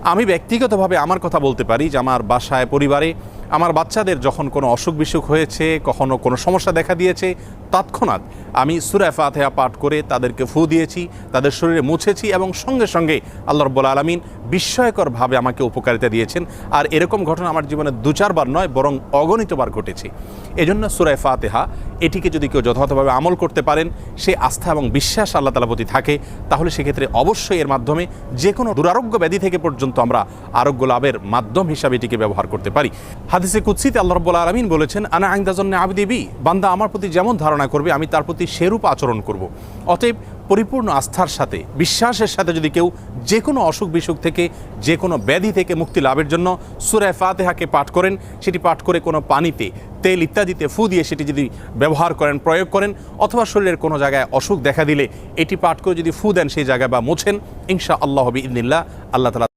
আমি ব্যক্তিগতভাবে আমার কথা বলতে পারি যে আমার বাসায় পরিবারে আমার বাচ্চাদের যখন কোনো অসুখ বিসুখ হয়েছে, কখনো কোনো সমস্যা দেখা দিয়েছে, তৎক্ষণাৎ আমি সূরা ফাতিহা পাঠ করে তাদেরকে ফু দিয়েছি, তাদের শরীরে মুছেছি এবং সঙ্গে সঙ্গে আল্লাহ রাব্বুল আলামিন বিস্ময়করভাবে আমাকে উপকারিতা দিয়েছেন। আর এরকম ঘটনা আমার জীবনে 2-4 বার নয়, বরং অগণিতবার ঘটেছে। এজন্য সূরা ফাতিহা এটিকে যদি কেউ যথাযথভাবে আমল করতে পারেন, সে আস্থা এবং বিশ্বাস আল্লাহ তাআলার প্রতি থাকে, তাহলে সেক্ষেত্রে অবশ্যই এর মাধ্যমে যে কোনো দুরারোগ্য ব্যাধি থেকে পর্যন্ত আমরা আরোগ্য লাভের মাধ্যম হিসাবে এটিকে ব্যবহার করতে পারি। হাদিসে কুদসিতে আল্লাহ রাব্বুল আলামিন বলেছেন, আনা ইনদা যন্নি আবদি বি, বান্দা আমার প্রতি যেমন ধারণা করবে আমি তার প্রতি সেরূপ আচরণ করব। অতএব পরিপূর্ণ আস্থার সাথে, বিশ্বাসের সাথে যদি কেউ যে কোনো অসুখ বিসুখ থেকে, যে কোনো ব্যাধি থেকে মুক্তি লাভের জন্য সূরা ফাতিহাকে পাঠ করেন, সেটি পাঠ করে কোনো পানিতে, তেল ইত্যাদিতে ফু দিয়ে সেটি যদি ব্যবহার করেন, প্রয়োগ করেন, অথবা শরীরের কোনো জায়গায় অসুখ দেখা দিলে এটি পাঠ করে যদি ফু দেন সেই জায়গায় বা মোছেন, ইনশাআল্লাহ বিইذনিল্লাহ আল্লাহ তাআলা